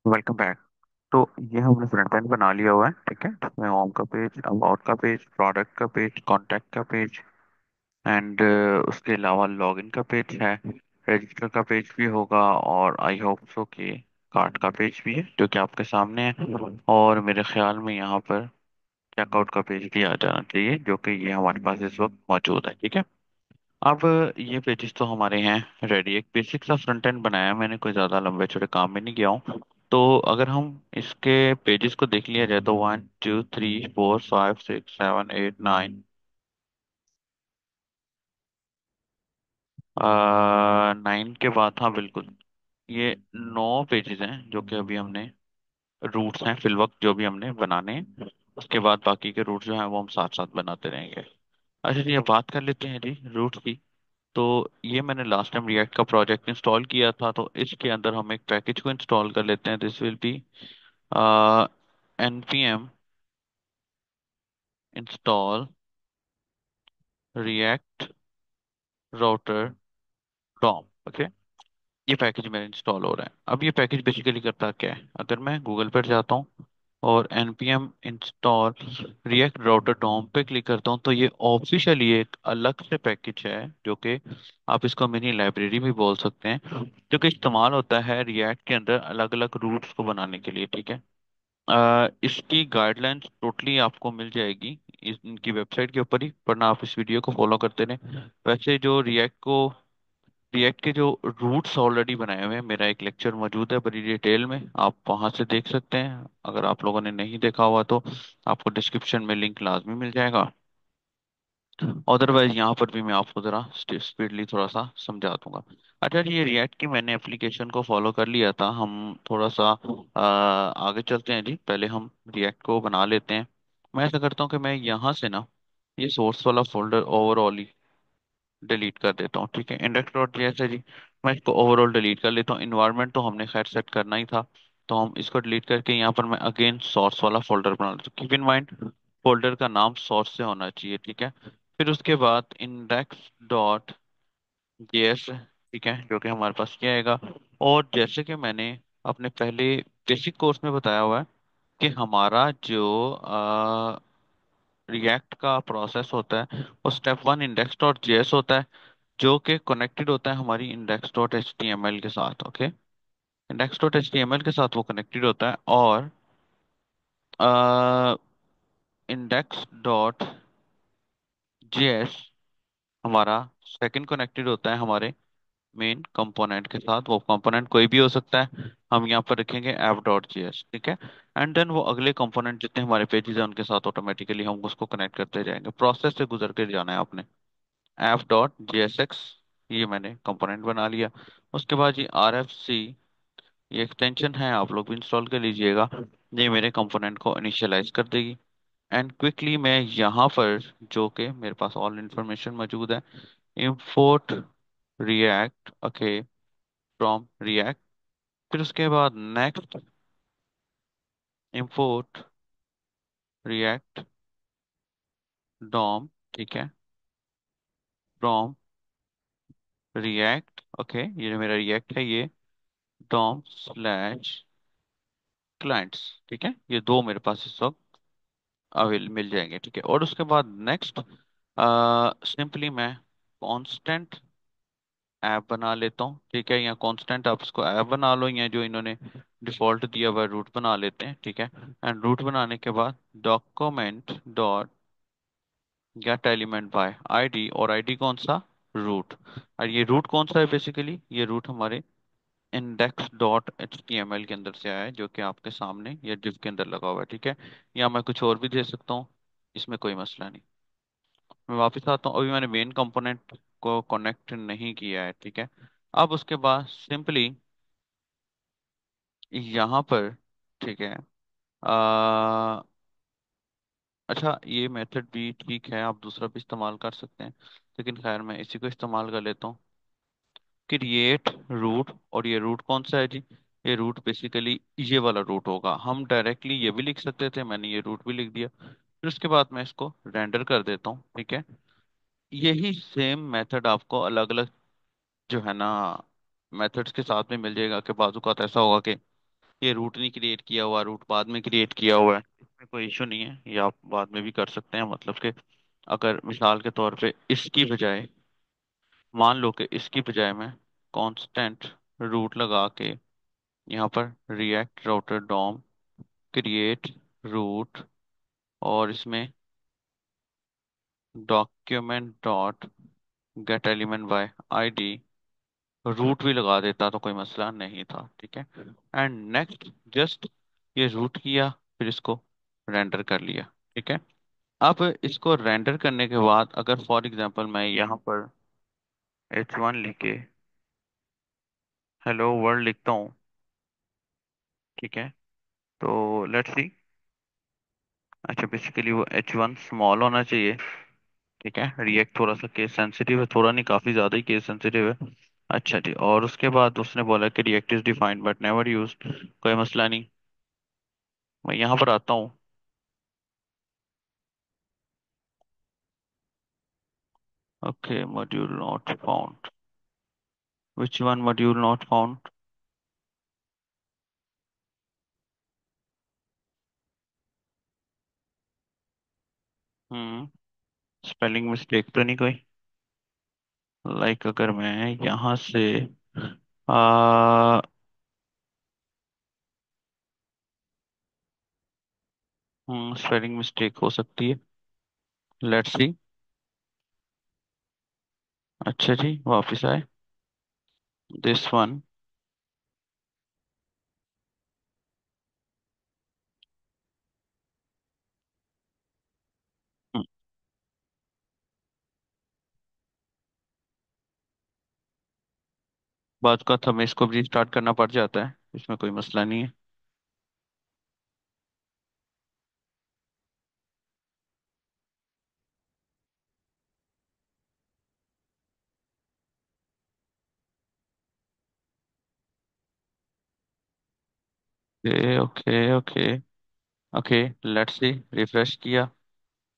Welcome back. तो ये हमने फ्रंट एंड बना लिया हुआ है, ठीक है। इसमें होम का पेज, अबाउट का पेज, प्रोडक्ट का पेज, कॉन्टैक्ट का पेज एंड उसके अलावा लॉगिन का पेज है। रजिस्टर का पेज भी होगा और आई होप सो कि कार्ड का पेज भी है जो कि आपके सामने है। और मेरे ख्याल में यहाँ पर चेकआउट का पेज भी आ जाना चाहिए, जो कि ये हमारे पास इस वक्त मौजूद है, ठीक है। अब ये पेजेस तो हमारे हैं रेडी। एक बेसिक सा फ्रंट एंड बनाया है मैंने, कोई ज्यादा लंबे चौड़े काम में नहीं गया हूँ। तो अगर हम इसके पेजेस को देख लिया जाए तो 1 2 3 4 5 6 7 8 9। 9 के बाद, हाँ बिल्कुल, ये 9 पेजेस हैं जो कि अभी हमने रूट्स हैं फिल वक्त जो भी हमने बनाने हैं। उसके बाद बाकी के रूट जो हैं वो हम साथ साथ बनाते रहेंगे। अच्छा जी, अब बात कर लेते हैं जी रूट की। तो ये मैंने लास्ट टाइम रिएक्ट का प्रोजेक्ट इंस्टॉल किया था, तो इसके अंदर हम एक पैकेज को इंस्टॉल कर लेते हैं। This will be npm install React router DOM. Okay, ये पैकेज मेरा इंस्टॉल हो रहा है। अब ये पैकेज बेसिकली करता क्या है, अगर मैं गूगल पर जाता हूँ और npm install React router DOM पे क्लिक करता हूँ, तो ये ऑफिशियली एक अलग से पैकेज है जो कि आप इसको मिनी लाइब्रेरी भी बोल सकते हैं, जो कि इस्तेमाल होता है रिएक्ट के अंदर अलग अलग रूट्स को बनाने के लिए, ठीक है। इसकी गाइडलाइंस टोटली आपको मिल जाएगी इनकी वेबसाइट के ऊपर ही, वरना आप इस वीडियो को फॉलो करते रहें। वैसे जो रिएक्ट के जो रूट्स ऑलरेडी बनाए हुए हैं, मेरा एक लेक्चर मौजूद है बड़ी डिटेल में, आप वहां से देख सकते हैं। अगर आप लोगों ने नहीं देखा हुआ तो आपको डिस्क्रिप्शन में लिंक लाजमी मिल जाएगा। अदरवाइज यहाँ पर भी मैं आपको जरा स्पीडली थोड़ा सा समझा दूंगा। अच्छा जी, ये रिएक्ट की मैंने एप्लीकेशन को फॉलो कर लिया था। हम थोड़ा सा आगे चलते हैं जी। पहले हम रिएक्ट को बना लेते हैं। मैं ऐसा करता हूँ कि मैं यहाँ से ना ये सोर्स वाला फोल्डर ओवरऑल ही डिलीट कर देता हूँ, ठीक है। इंडेक्स डॉट जेएस है जी, मैं इसको ओवरऑल डिलीट कर लेता हूँ। इन्वायरमेंट तो हमने खैर सेट करना ही था, तो हम इसको डिलीट करके यहाँ पर मैं अगेन सोर्स वाला फोल्डर बना लेता हूँ। कीप इन माइंड, फोल्डर का नाम सोर्स से होना चाहिए, ठीक है। फिर उसके बाद इंडेक्स डॉट जेएस, ठीक है, जो कि हमारे पास ये आएगा। और जैसे कि मैंने अपने पहले बेसिक कोर्स में बताया हुआ है कि हमारा जो रिएक्ट का प्रोसेस होता है वो स्टेप 1 इंडेक्स डॉट जेएस होता है, जो कि कनेक्टेड होता है हमारी index dot H T M L के साथ। Okay, index dot H T M L के साथ वो कनेक्टेड होता है। और इंडेक्स डॉट जेएस हमारा सेकंड कनेक्टेड होता है हमारे मेन कंपोनेंट के साथ। वो कंपोनेंट कोई भी हो सकता है, हम यहाँ पर रखेंगे ऐप डॉट जेएस, ठीक है। एंड देन वो अगले कंपोनेंट जितने हमारे पेजेस हैं उनके साथ ऑटोमेटिकली हम उसको कनेक्ट करते जाएंगे। प्रोसेस से गुजर के जाना है आपने। ऐप डॉट जेएसएक्स, ये मैंने कंपोनेंट बना लिया। उसके बाद ये आर एफ सी, ये एक्सटेंशन है, आप लोग भी इंस्टॉल कर लीजिएगा। ये मेरे कंपोनेंट को इनिशियलाइज कर देगी। एंड क्विकली मैं यहाँ पर, जो कि मेरे पास ऑल इंफॉर्मेशन मौजूद है, import react, okay, from react. फिर उसके बाद नेक्स्ट इंपोर्ट रिएक्ट डॉम, ठीक है, फ्रॉम रिएक्ट, ओके, ये जो मेरा रिएक्ट है ये डॉम स्लैश क्लाइंट्स, ठीक है। ये दो मेरे पास इस वक्त अवेल मिल जाएंगे, ठीक है। और उसके बाद नेक्स्ट सिंपली मैं कांस्टेंट ऐप बना लेता हूँ, ठीक है। या कांस्टेंट आप इसको ऐप बना लो, या जो इन्होंने डिफॉल्ट दिया हुआ रूट बना लेते हैं, ठीक है। एंड रूट बनाने के बाद document dot get element by ID, और आईडी कौन सा, रूट। और ये रूट कौन सा है, बेसिकली ये रूट हमारे index dot H T M L के अंदर से आया है, जो कि आपके सामने ये डिव के अंदर लगा हुआ है, ठीक है। या मैं कुछ और भी दे सकता हूँ, इसमें कोई मसला नहीं। मैं वापस आता हूँ, अभी मैंने मेन कंपोनेंट को कनेक्ट नहीं किया है, ठीक है। अब उसके बाद सिंपली यहाँ पर, ठीक है, अच्छा ये मेथड भी ठीक है, आप दूसरा भी इस्तेमाल कर सकते हैं, लेकिन खैर मैं इसी को इस्तेमाल कर लेता हूँ। क्रिएट रूट, और ये रूट कौन सा है जी, ये रूट बेसिकली ये वाला रूट होगा। हम डायरेक्टली ये भी लिख सकते थे, मैंने ये रूट भी लिख दिया। फिर उसके बाद मैं इसको रेंडर कर देता हूँ, ठीक है। यही सेम मेथड आपको अलग अलग जो है ना मेथड्स के साथ में मिल जाएगा। कि बाजू का ऐसा होगा कि ये रूट नहीं क्रिएट किया हुआ, रूट बाद में क्रिएट किया हुआ है, इसमें कोई इशू नहीं है, ये आप बाद में भी कर सकते हैं। मतलब कि अगर मिसाल के तौर पे इसकी बजाय, मान लो कि इसकी बजाय मैं कांस्टेंट रूट लगा के यहाँ पर React router DOM create root, और इसमें document dot get element by ID root भी लगा देता तो कोई मसला नहीं था, ठीक है। एंड नेक्स्ट जस्ट ये रूट किया, फिर इसको रेंडर कर लिया, ठीक है। अब इसको रेंडर करने के बाद अगर फॉर एग्जांपल मैं यहाँ पर H1 लिख के हेलो वर्ल्ड लिखता हूँ, ठीक है, तो लेट्स सी। अच्छा, बेसिकली वो H1 स्मॉल होना चाहिए, ठीक है। रिएक्ट थोड़ा सा केस सेंसिटिव है, थोड़ा नहीं काफी ज्यादा ही केस सेंसिटिव है। अच्छा जी, और उसके बाद उसने बोला कि react is defined but never used, कोई मसला नहीं। मैं यहाँ पर आता हूँ। Okay, module not found, which one module not found? Hmm, spelling mistake तो नहीं कोई? लाइक अगर मैं यहाँ से आ स्पेलिंग मिस्टेक हो सकती है, लेट्स सी। अच्छा जी, वापस आए। This one. बात का था, हमें इसको भी स्टार्ट करना पड़ जाता है, इसमें कोई मसला नहीं है। Okay okay okay, let's see. Refresh किया,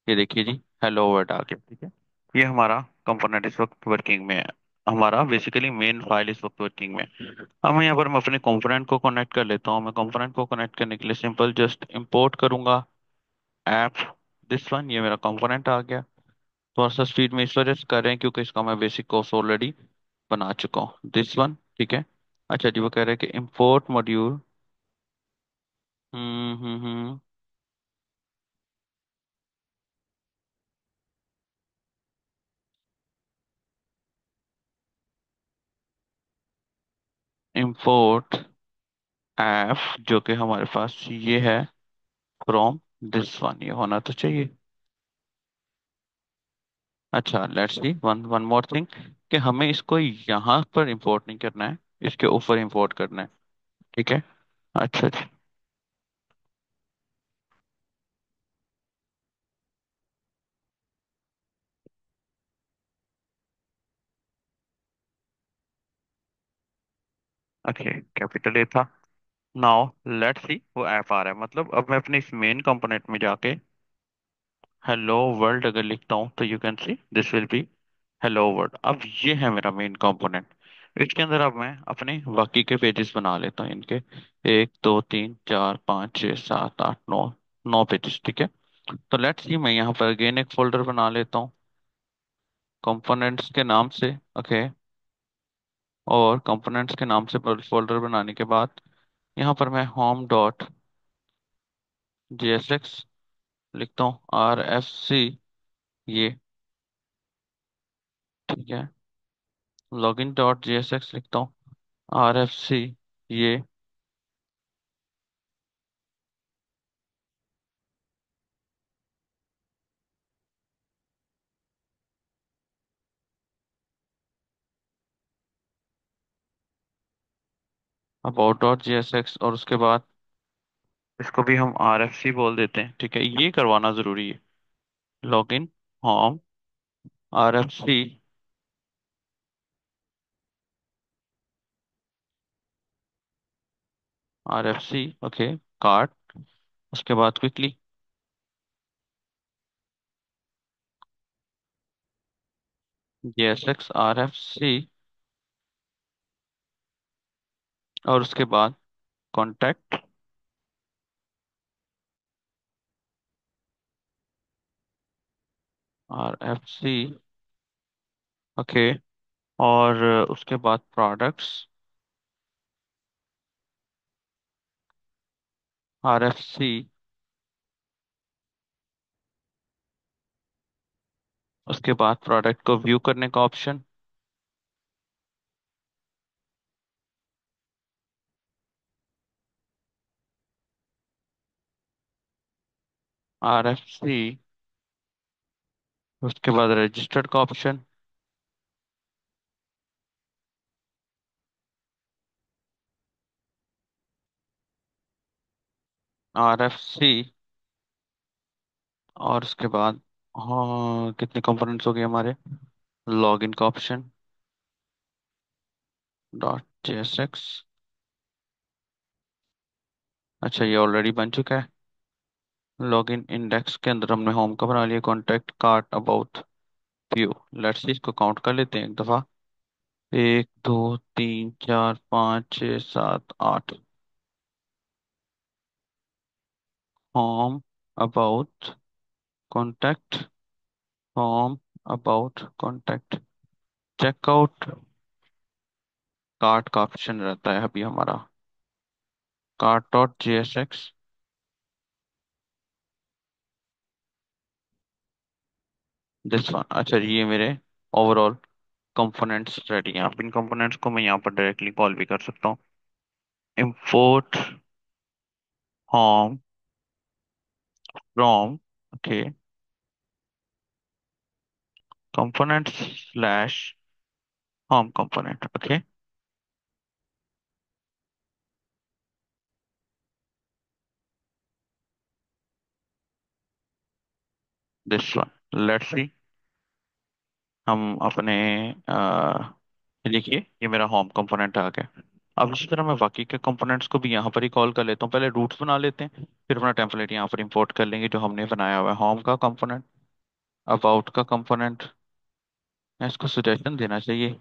ये देखिए जी, हेलो वर्ड आ गया, ठीक है। ये हमारा कंपोनेंट इस वक्त वर्किंग में है, हमारा बेसिकली मेन फाइल इस वक्त वर्किंग में है। अब मैं यहाँ पर मैं अपने कंपोनेंट को कनेक्ट कर लेता हूँ। मैं कंपोनेंट को कनेक्ट करने के लिए सिंपल जस्ट इंपोर्ट करूंगा ऐप दिस वन, ये मेरा कंपोनेंट आ गया। थोड़ा सा स्पीड में इस वजह से कर रहे हैं क्योंकि इसका मैं बेसिक कोर्स ऑलरेडी बना चुका हूँ, दिस वन, ठीक है। अच्छा जी, वो कह रहे हैं कि इंपोर्ट मॉड्यूल। हम्म। इंपोर्ट ऐप, जो कि हमारे पास ये है फ्रॉम दिस वन, ये होना तो चाहिए। अच्छा, let's see one one more thing, कि हमें इसको यहाँ पर इंपोर्ट नहीं करना है, इसके ऊपर इंपोर्ट करना है, ठीक है। अच्छा जी। ओके, कैपिटल ए था। नाउ लेट्स सी, वो ऐप आ रहा है, मतलब अब मैं अपने इस मेन कंपोनेंट में जाके हेलो वर्ल्ड अगर लिखता हूँ तो you can see this will B hello world. अब ये है मेरा मेन कंपोनेंट। इसके अंदर अब मैं अपने बाकी के पेजेस बना लेता हूँ इनके, 1 2 3 4 5 6 7 8 9, 9 पेजेस, ठीक है। तो लेट्स सी, मैं यहाँ पर अगेन एक फोल्डर बना लेता हूँ कंपोनेंट्स के नाम से, ओके। और कंपोनेंट्स के नाम से फोल्डर बनाने के बाद यहाँ पर मैं होम डॉट JSX लिखता हूँ, RFC ये, ठीक है। लॉगिन डॉट JSX लिखता हूँ, RFC ये। अबाउट डॉट JSX, और उसके बाद इसको भी हम RFC बोल देते हैं, ठीक है। ये करवाना जरूरी है, login home RFC RFC, okay, card. उसके बाद क्विकली JSX RFC, और उसके बाद कॉन्टैक्ट RFC। ओके। और उसके बाद प्रोडक्ट्स RFC। उसके बाद प्रोडक्ट को व्यू करने का ऑप्शन RFC। उसके बाद रजिस्टर्ड का ऑप्शन RFC। और उसके बाद हाँ कितने कंपोनेंट्स हो गए हमारे? लॉगिन का ऑप्शन .jsx। अच्छा ये ऑलरेडी बन चुका है। लॉगिन इंडेक्स के अंदर हमने होम का बना लिया, contact cart about view. Let's see इसको काउंट कर लेते हैं एक दफा। 1 2 3 4 5 6 7 8। Home about contact. Home about contact. Checkout cart का ऑप्शन रहता है अभी हमारा। Cart dot JSX। This one. अच्छा ये मेरे ओवरऑल कंपोनेंट्स रेडी हैं। अब इन कंपोनेंट्स को मैं यहाँ पर डायरेक्टली कॉल भी कर सकता हूँ। Import home from okay component slash home component okay. This one. Let's see हम अपने देखिए ये मेरा होम कंपोनेंट आ गया। अब इसी तरह मैं बाकी के कंपोनेंट्स को भी यहाँ पर ही कॉल कर लेता हूँ। पहले रूट्स बना लेते हैं, फिर अपना टेम्पलेट यहाँ पर इंपोर्ट कर लेंगे जो हमने बनाया हुआ है। होम का कंपोनेंट, अबाउट का कंपोनेंट, इसको सजेशन देना चाहिए।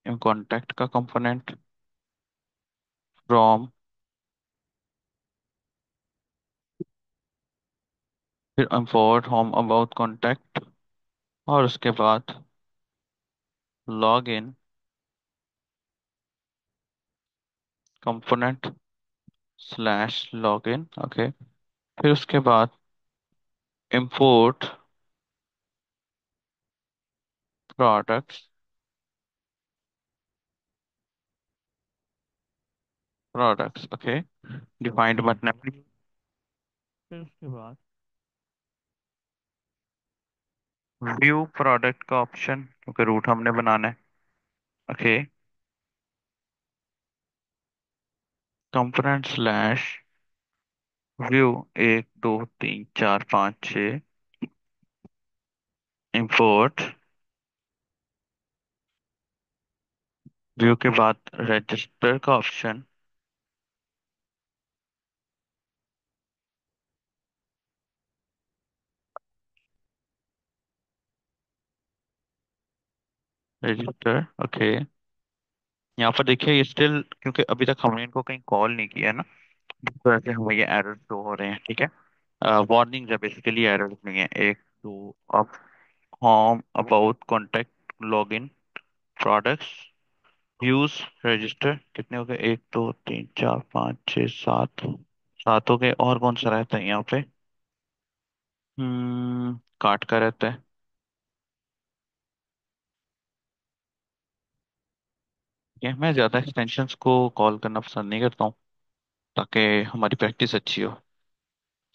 कॉन्टैक्ट का कंपोनेंट, फ्रॉम, फिर इंपोर्ट होम अबाउट कॉन्टैक्ट, और उसके बाद log in component slash log in okay. फिर उसके बाद import products, products okay defined button. फिर उसके बाद व्यू प्रोडक्ट का ऑप्शन क्योंकि रूट हमने बनाना है okay. Component slash view 1 2 3 4 5 6 import view के बाद रजिस्टर का ऑप्शन। Register okay. यहाँ पर देखिए ये स्टिल क्योंकि अभी तक हमने इनको कहीं कॉल नहीं किया है ना, जिस वजह से हमें ये एरर शो हो रहे हैं ठीक है। वार्निंग है बेसिकली, एरर नहीं है। 1 2 अब home about contact login products views register कितने हो गए? 1 2 3 4 5 6 7। सात हो गए। और कौन सा रहता है यहाँ पे? काट का रहता है। ये मैं ज्यादा एक्सटेंशंस को कॉल करना पसंद नहीं करता हूँ ताकि हमारी प्रैक्टिस अच्छी हो।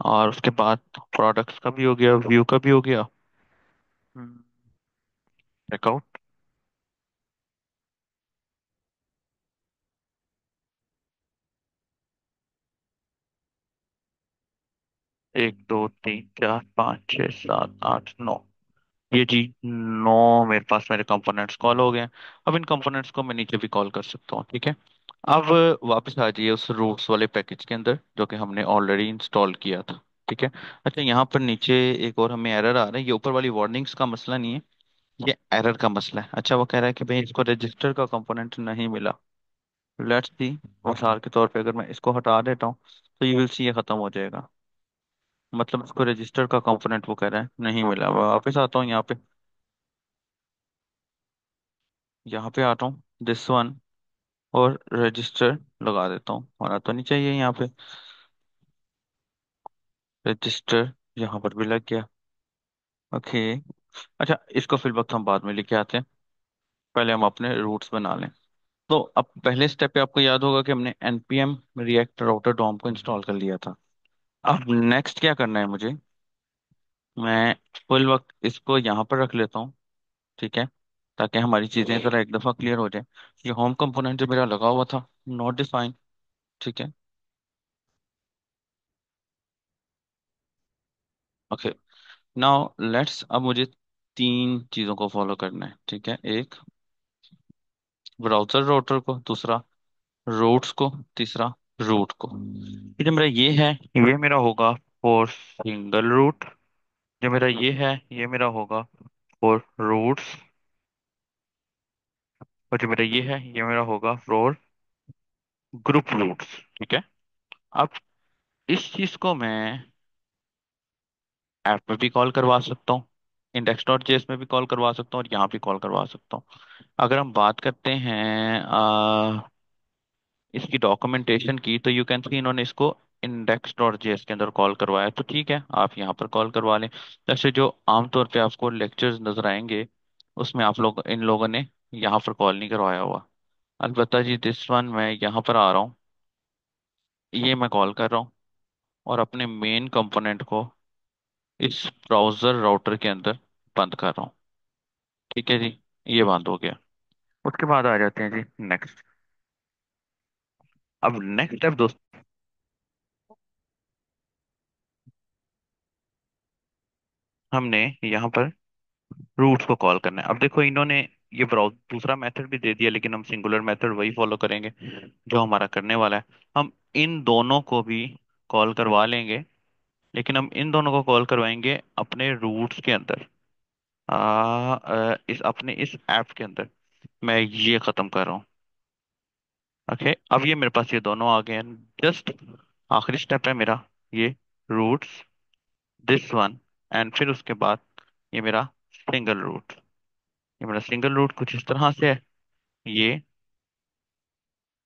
और उसके बाद प्रोडक्ट्स का भी हो गया, व्यू का भी हो गया। चेकआउट 1 2 3 4 5 6 7 8 9। ये जी 9 मेरे पास मेरे कंपोनेंट्स कॉल हो गए हैं। अब इन कंपोनेंट्स को मैं नीचे भी कॉल कर सकता हूँ ठीक है। अब वापस आ जाइए उस रूट्स वाले पैकेज के अंदर जो कि हमने ऑलरेडी इंस्टॉल किया था ठीक है। अच्छा यहाँ पर नीचे एक और हमें एरर आ रहा है। ये ऊपर वाली वार्निंग्स का मसला नहीं है, ये एरर का मसला है। अच्छा, वो कह रहा है कि भाई इसको रजिस्टर का कंपोनेंट नहीं मिला। लेट्स सी, मिसाल के तौर पे अगर मैं इसको हटा देता हूँ तो यू विल सी ये खत्म हो जाएगा। मतलब इसको रजिस्टर का कंपोनेंट वो कह रहा है नहीं मिला। वापस आता हूँ यहाँ पे आता हूँ दिस वन, और रजिस्टर लगा देता हूँ। होना तो नहीं चाहिए यहाँ पे रजिस्टर, यहाँ पर भी लग गया। ओके। अच्छा, इसको फिल वक्त हम बाद में लेके आते हैं, पहले हम अपने रूट्स बना लें। तो अब पहले स्टेप पे आपको याद होगा कि हमने npm react router DOM को इंस्टॉल कर लिया था। अब नेक्स्ट क्या करना है मुझे, मैं फुल वक्त इसको यहाँ पर रख लेता हूँ, ठीक है, ताकि हमारी चीजें जरा एक दफा क्लियर हो जाए। ये होम कंपोनेंट जो मेरा लगा हुआ था, नॉट डिफाइन, ठीक है। ओके, नाउ लेट्स, अब मुझे तीन चीजों को फॉलो करना है, ठीक है। एक, ब्राउज़र राउटर को, दूसरा रूट्स को, तीसरा रूट को। ये जो मेरा ये है, ये मेरा होगा फॉर सिंगल रूट। जो मेरा ये है, ये मेरा होगा फॉर रूट्स। और जो मेरा ये है, ये मेरा होगा फॉर ग्रुप रूट्स, ठीक है। अब इस चीज को मैं ऐप में भी कॉल करवा सकता हूँ, इंडेक्स डॉट जेएस में भी कॉल करवा सकता हूँ, और यहाँ भी कॉल करवा सकता हूँ। अगर हम बात करते हैं इसकी डॉक्यूमेंटेशन की, तो यू कैन सी इन्होंने इसको इंडेक्स डॉट जेएस के अंदर कॉल करवाया, तो ठीक है, आप यहाँ पर कॉल करवा लें। जैसे जो आमतौर पे आपको लेक्चर्स नजर आएंगे, उसमें आप लोग, इन लोगों ने यहाँ पर कॉल नहीं करवाया हुआ। अलबत्ता जी दिस वन, मैं यहाँ पर आ रहा हूँ, ये मैं कॉल कर रहा हूँ, और अपने मेन कंपोनेंट को इस ब्राउजर राउटर के अंदर बंद कर रहा हूँ, ठीक है जी। ये बंद हो गया। उसके बाद आ जाते हैं जी नेक्स्ट। अब नेक्स्ट स्टेप दोस्त, हमने यहाँ पर रूट्स को कॉल करना है। अब देखो, इन्होंने ये ब्राउज दूसरा मेथड भी दे दिया, लेकिन हम सिंगुलर मेथड वही फॉलो करेंगे जो हमारा करने वाला है। हम इन दोनों को भी कॉल करवा लेंगे, लेकिन हम इन दोनों को कॉल करवाएंगे अपने रूट्स के अंदर, इस अपने इस ऐप के अंदर। मैं ये खत्म कर रहा हूँ। ओके, अब ये मेरे पास ये दोनों आ गए हैं। जस्ट आखिरी स्टेप है मेरा, ये रूट्स, दिस वन, एंड फिर उसके बाद ये मेरा सिंगल रूट। ये मेरा सिंगल रूट कुछ इस तरह से है, ये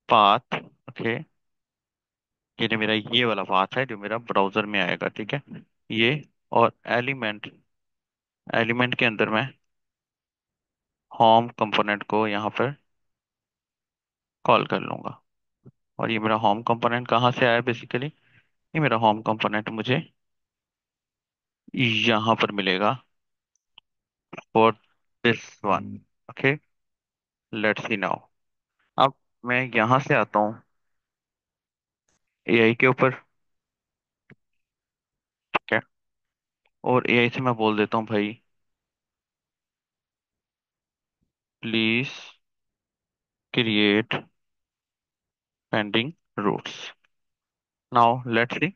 पाथ। ओके, ये जो मेरा ये वाला पाथ है जो मेरा ब्राउजर में आएगा, ठीक है, ये। और एलिमेंट, एलिमेंट के अंदर मैं होम कंपोनेंट को यहाँ पर कॉल कर लूंगा। और ये मेरा होम कंपोनेंट कहाँ से आया बेसिकली, ये मेरा होम कंपोनेंट मुझे यहाँ पर मिलेगा for this one. Okay, let's see now. अब मैं यहाँ से आता हूँ एआई के ऊपर, ठीक है, और एआई से मैं बोल देता हूँ भाई, please create pending routes. Now let's see,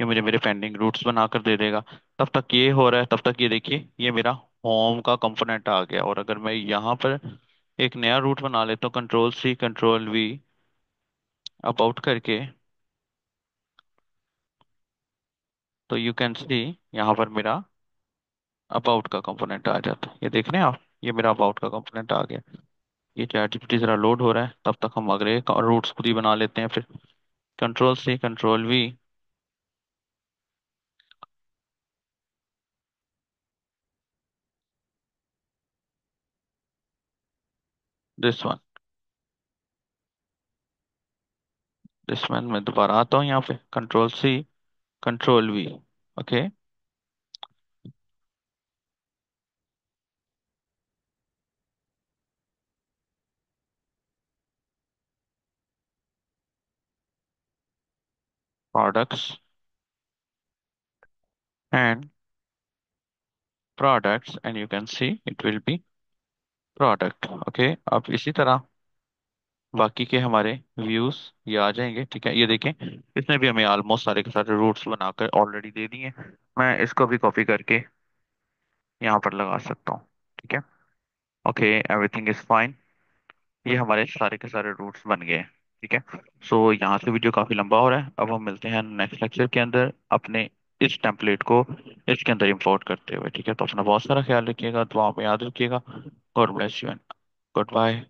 ये मुझे मेरे पेंडिंग रूट्स बनाकर दे देगा। तब तक ये हो रहा है, तब तक ये देखिए, ये मेरा होम का कंपोनेंट आ गया। और अगर मैं यहाँ पर एक नया रूट बना लेता हूँ, control C control V about करके, तो यू कैन सी यहाँ पर मेरा अबाउट का कंपोनेंट आ जाता है। ये देख रहे हैं आप, ये मेरा अबाउट का कंपोनेंट आ गया। ये चैट जीपीटी जरा लोड हो रहा है, तब तक हम अगले रूट्स खुद ही बना लेते हैं फिर। Control C control V, this one, this one. मैं दोबारा आता हूँ यहाँ पे, control C control V. Okay, products and products, and you can see it will be product। Okay, अब इसी तरह बाकी के हमारे व्यूज ये आ जाएंगे, ठीक है। ये देखें, इसने भी हमें ऑलमोस्ट सारे के सारे रूट्स बनाकर ऑलरेडी दे दिए। मैं इसको भी कॉपी करके यहाँ पर लगा सकता हूँ। ठीक है। Okay, everything is fine. ये हमारे सारे के सारे रूट्स बन गए हैं। ठीक है। सो यहाँ से वीडियो काफी लंबा हो रहा है, अब हम मिलते हैं नेक्स्ट लेक्चर के अंदर अपने इस टेम्पलेट को इसके अंदर इंपोर्ट करते हुए। ठीक है, तो अपना बहुत सारा ख्याल रखिएगा, दुआ में याद रखिएगा। God bless you and good bye.